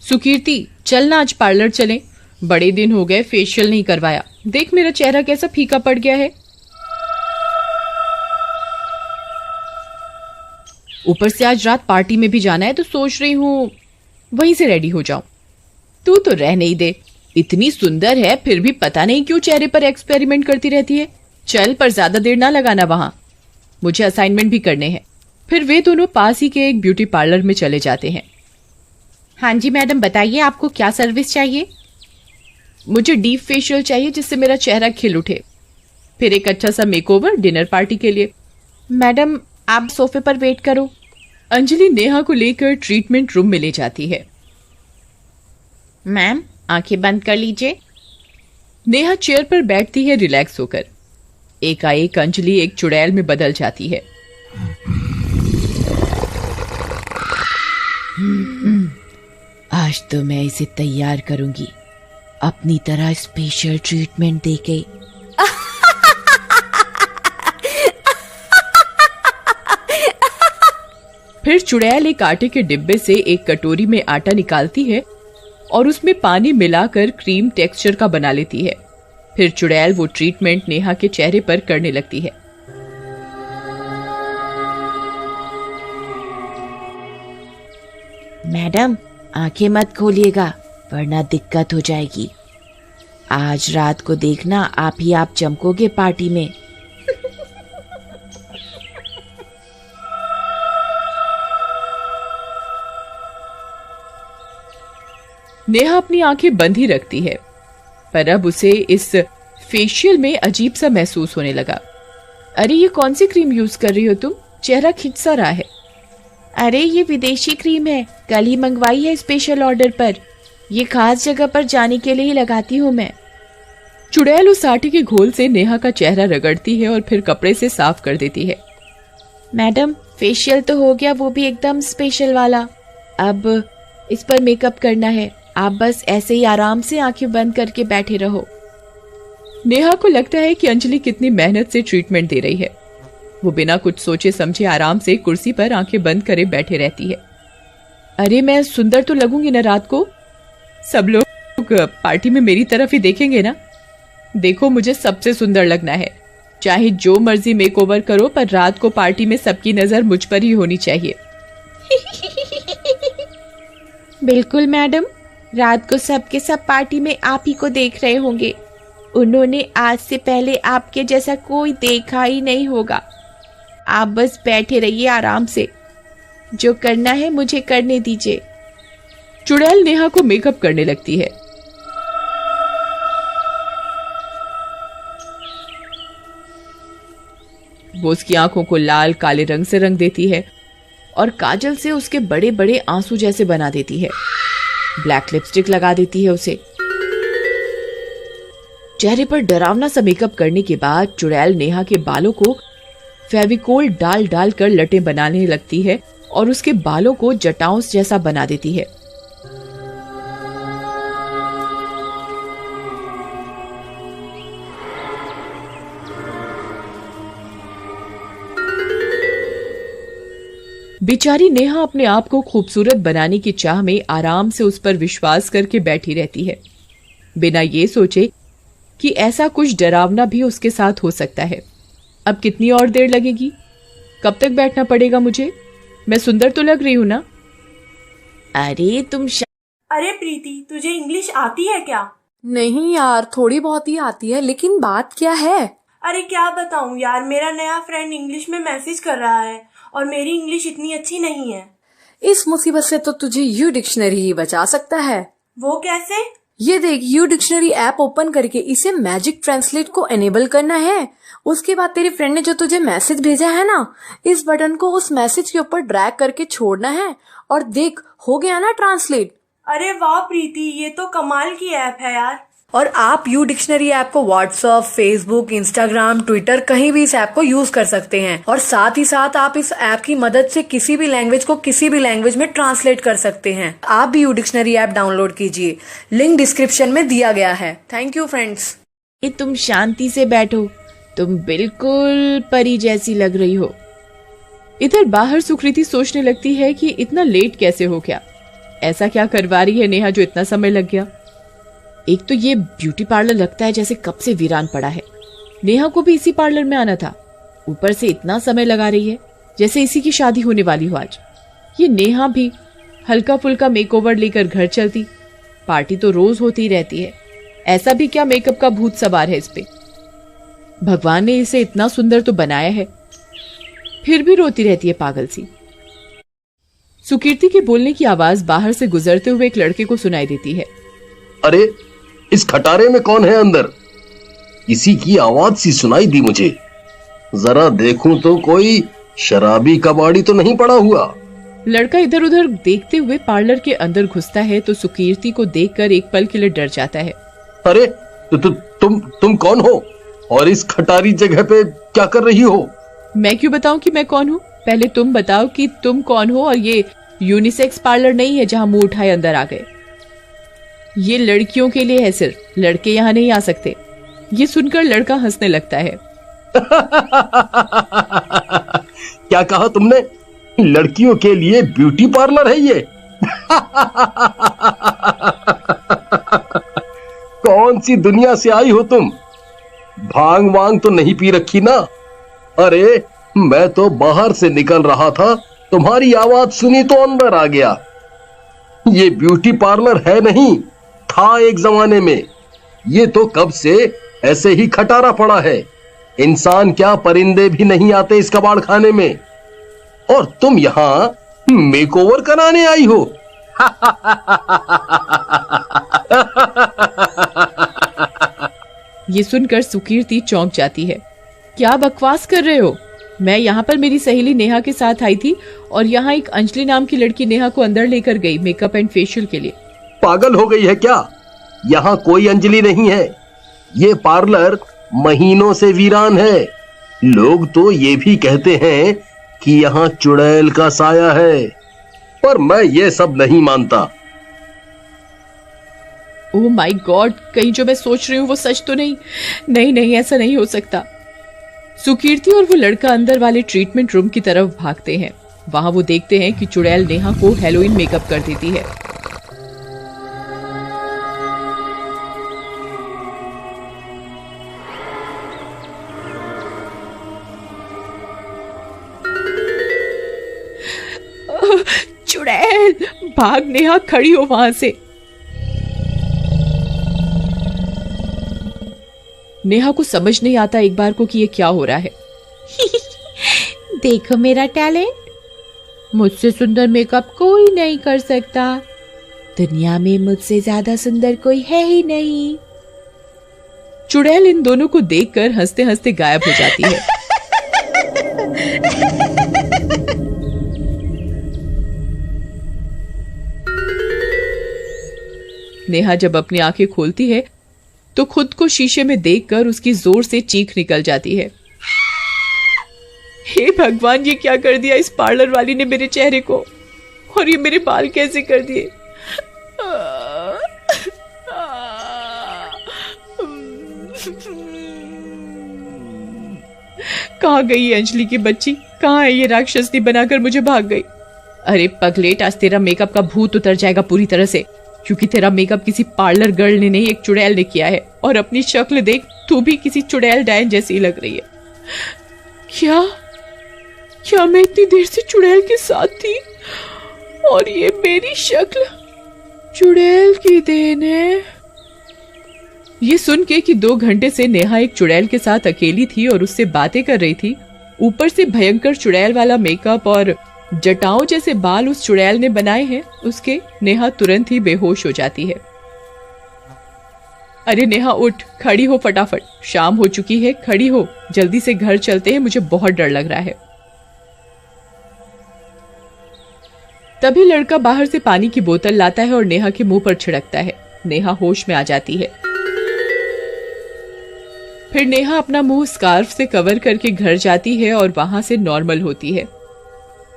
सुकीर्ति, चल ना आज पार्लर चलें। बड़े दिन हो गए फेशियल नहीं करवाया। देख मेरा चेहरा कैसा फीका पड़ गया है। ऊपर से आज रात पार्टी में भी जाना है तो सोच रही हूँ वहीं से रेडी हो जाऊं। तू तो रह नहीं दे, इतनी सुंदर है फिर भी पता नहीं क्यों चेहरे पर एक्सपेरिमेंट करती रहती है। चल पर ज्यादा देर ना लगाना वहां, मुझे असाइनमेंट भी करने हैं। फिर वे दोनों पास ही के एक ब्यूटी पार्लर में चले जाते हैं। हाँ जी मैडम, बताइए आपको क्या सर्विस चाहिए। मुझे डीप फेशियल चाहिए जिससे मेरा चेहरा खिल उठे, फिर एक अच्छा सा मेकओवर डिनर पार्टी के लिए। मैडम आप सोफे पर वेट करो। अंजलि नेहा को लेकर ट्रीटमेंट रूम में ले जाती है। मैम आंखें बंद कर लीजिए। नेहा चेयर पर बैठती है रिलैक्स होकर। एकाएक अंजलि एक चुड़ैल में बदल जाती है। आज तो मैं इसे तैयार करूंगी अपनी तरह स्पेशल ट्रीटमेंट देके। फिर चुड़ैल एक आटे के डिब्बे से एक कटोरी में आटा निकालती है और उसमें पानी मिलाकर क्रीम टेक्सचर का बना लेती है। फिर चुड़ैल वो ट्रीटमेंट नेहा के चेहरे पर करने लगती है। मैडम आंखें मत खोलिएगा वरना दिक्कत हो जाएगी। आज रात को देखना आप चमकोगे पार्टी में। नेहा अपनी आंखें बंद ही रखती है, पर अब उसे इस फेशियल में अजीब सा महसूस होने लगा। अरे ये कौन सी क्रीम यूज कर रही हो तुम, चेहरा खिंच सा रहा है। अरे ये विदेशी क्रीम है, कल ही मंगवाई है स्पेशल ऑर्डर पर। ये खास जगह पर जाने के लिए ही लगाती हूँ मैं। चुड़ैल उस आटे के घोल से नेहा का चेहरा रगड़ती है और फिर कपड़े से साफ कर देती है। मैडम फेशियल तो हो गया, वो भी एकदम स्पेशल वाला। अब इस पर मेकअप करना है, आप बस ऐसे ही आराम से आंखें बंद करके बैठे रहो। नेहा को लगता है कि अंजलि कितनी मेहनत से ट्रीटमेंट दे रही है। वो बिना कुछ सोचे समझे आराम से कुर्सी पर आंखें बंद करे बैठे रहती है। अरे मैं सुंदर तो लगूंगी ना रात को, सब लोग पार्टी में मेरी तरफ ही देखेंगे ना। देखो मुझे सबसे सुंदर लगना है, चाहे जो मर्जी मेकओवर करो पर रात को पार्टी में सबकी नजर मुझ पर ही होनी चाहिए। बिल्कुल मैडम, रात को सबके सब पार्टी में आप ही को देख रहे होंगे। उन्होंने आज से पहले आपके जैसा कोई देखा ही नहीं होगा। आप बस बैठे रहिए आराम से, जो करना है मुझे करने दीजिए। चुड़ैल नेहा को मेकअप करने लगती है। वो उसकी आंखों को लाल काले रंग से रंग देती है और काजल से उसके बड़े बड़े आंसू जैसे बना देती है। ब्लैक लिपस्टिक लगा देती है उसे। चेहरे पर डरावना सा मेकअप करने के बाद चुड़ैल नेहा के बालों को फेविकोल डाल डाल कर लटें बनाने लगती है और उसके बालों को जटाओं जैसा बना देती है। बेचारी नेहा अपने आप को खूबसूरत बनाने की चाह में आराम से उस पर विश्वास करके बैठी रहती है, बिना ये सोचे कि ऐसा कुछ डरावना भी उसके साथ हो सकता है। अब कितनी और देर लगेगी, कब तक बैठना पड़ेगा मुझे? मैं सुंदर तो लग रही हूं ना? अरे तुम अरे प्रीति, तुझे इंग्लिश आती है क्या? नहीं यार, थोड़ी बहुत ही आती है, लेकिन बात क्या है? अरे क्या बताऊं यार, मेरा नया फ्रेंड इंग्लिश में मैसेज कर रहा है और मेरी इंग्लिश इतनी अच्छी नहीं है। इस मुसीबत से तो तुझे यू डिक्शनरी ही बचा सकता है। वो कैसे? ये देख, यू डिक्शनरी ऐप ओपन करके इसे मैजिक ट्रांसलेट को एनेबल करना है। उसके बाद तेरी फ्रेंड ने जो तुझे मैसेज भेजा है ना, इस बटन को उस मैसेज के ऊपर ड्रैग करके छोड़ना है और देख, हो गया ना ट्रांसलेट। अरे वाह प्रीति, ये तो कमाल की ऐप है यार। और आप यू डिक्शनरी ऐप को व्हाट्सएप, फेसबुक, इंस्टाग्राम, ट्विटर कहीं भी इस ऐप को यूज कर सकते हैं। और साथ ही साथ आप इस ऐप की मदद से किसी भी लैंग्वेज को किसी भी लैंग्वेज में ट्रांसलेट कर सकते हैं। आप भी यू डिक्शनरी ऐप डाउनलोड कीजिए, लिंक डिस्क्रिप्शन में दिया गया है। Thank you friends. तुम शांति से बैठो, तुम बिल्कुल परी जैसी लग रही हो। इधर बाहर सुकृति सोचने लगती है कि इतना लेट कैसे हो गया, ऐसा क्या करवा रही है नेहा जो इतना समय लग गया। एक तो ये ब्यूटी पार्लर लगता है जैसे कब से वीरान पड़ा है। नेहा को भी इसी पार्लर में आना था, ऊपर से इतना समय लगा रही है जैसे इसी की शादी होने वाली हो आज। ये नेहा भी हल्का फुल्का मेकओवर लेकर घर चलती, पार्टी तो रोज होती रहती है, ऐसा भी क्या मेकअप का भूत सवार है इस पे। भगवान ने इसे इतना सुंदर तो बनाया है, फिर भी रोती रहती है पागल सी। सुकीर्ति के बोलने की आवाज बाहर से गुजरते हुए एक लड़के को सुनाई देती है। अरे इस खटारे में कौन है अंदर? किसी की आवाज सी सुनाई दी मुझे, जरा देखूं तो कोई शराबी कबाड़ी तो नहीं पड़ा हुआ। लड़का इधर उधर देखते हुए पार्लर के अंदर घुसता है तो सुकीर्ति को देखकर एक पल के लिए डर जाता है। अरे तुम कौन हो और इस खटारी जगह पे क्या कर रही हो? मैं क्यों बताऊं कि मैं कौन हूँ? पहले तुम बताओ कि तुम कौन हो, और ये यूनिसेक्स पार्लर नहीं है जहां मुंह उठाए अंदर आ गए। ये लड़कियों के लिए है, सिर्फ लड़के यहाँ नहीं आ सकते। ये सुनकर लड़का हंसने लगता है। क्या कहा तुमने? लड़कियों के लिए ब्यूटी पार्लर है ये? कौन सी दुनिया से आई हो तुम? भांग वांग तो नहीं पी रखी ना? अरे मैं तो बाहर से निकल रहा था, तुम्हारी आवाज सुनी तो अंदर आ गया। ये ब्यूटी पार्लर है नहीं, था एक जमाने में। ये तो कब से ऐसे ही खटारा पड़ा है। इंसान क्या परिंदे भी नहीं आते इस कबाड़ खाने में, और तुम यहां मेकओवर कराने आई हो। ये सुनकर सुकीर्ति चौंक जाती है। क्या बकवास कर रहे हो? मैं यहाँ पर मेरी सहेली नेहा के साथ आई थी, और यहाँ एक अंजलि नाम की लड़की नेहा को अंदर लेकर गई मेकअप एंड फेशियल के लिए। पागल हो गई है क्या? यहाँ कोई अंजलि नहीं है। ये पार्लर महीनों से वीरान है। लोग तो ये भी कहते हैं कि यहाँ चुड़ैल का साया है, पर मैं ये सब नहीं मानता। ओह माय गॉड, कहीं जो मैं सोच रही हूँ वो सच तो नहीं? नहीं नहीं, ऐसा नहीं हो सकता। सुकीर्ति और वो लड़का अंदर वाले ट्रीटमेंट रूम की तरफ भागते हैं। वहां वो देखते हैं कि चुड़ैल नेहा को हेलोइन मेकअप कर देती है। चुड़ैल, भाग नेहा, खड़ी हो वहां से। नेहा को समझ नहीं आता एक बार को कि ये क्या हो रहा है। देखो मेरा टैलेंट, मुझसे सुंदर मेकअप कोई नहीं कर सकता। दुनिया में मुझसे ज्यादा सुंदर कोई है ही नहीं। चुड़ैल इन दोनों को देखकर हंसते हंसते गायब हो जाती है। नेहा जब अपनी आंखें खोलती है तो खुद को शीशे में देखकर उसकी जोर से चीख निकल जाती है। हे भगवान, ये क्या कर दिया इस पार्लर वाली ने मेरे चेहरे को, और ये मेरे बाल कैसे कर दिए। कहाँ गई ये अंजलि की बच्ची? कहाँ है ये राक्षसनी बनाकर मुझे भाग गई? अरे पगलेट, आज तेरा मेकअप का भूत उतर जाएगा पूरी तरह से, क्योंकि तेरा मेकअप किसी पार्लर गर्ल ने नहीं, एक चुड़ैल ने किया है। और अपनी शक्ल देख, तू भी किसी चुड़ैल डायन जैसी लग रही है। क्या मैं इतनी देर से चुड़ैल के साथ थी, और ये मेरी शक्ल चुड़ैल की देन है? ये सुन के कि 2 घंटे से नेहा एक चुड़ैल के साथ अकेली थी और उससे बातें कर रही थी, ऊपर से भयंकर चुड़ैल वाला मेकअप और जटाओं जैसे बाल उस चुड़ैल ने बनाए हैं, उसके नेहा तुरंत ही बेहोश हो जाती है। अरे नेहा उठ, खड़ी हो फटाफट, शाम हो चुकी है, खड़ी हो, जल्दी से घर चलते हैं, मुझे बहुत डर लग रहा है। तभी लड़का बाहर से पानी की बोतल लाता है और नेहा के मुंह पर छिड़कता है। नेहा होश में आ जाती है। फिर नेहा अपना मुंह स्कार्फ से कवर करके घर जाती है और वहां से नॉर्मल होती है।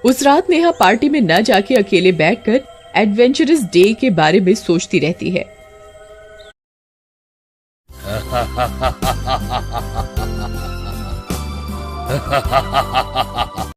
उस रात नेहा पार्टी में न जाके अकेले बैठकर एडवेंचरस डे के बारे में सोचती रहती है।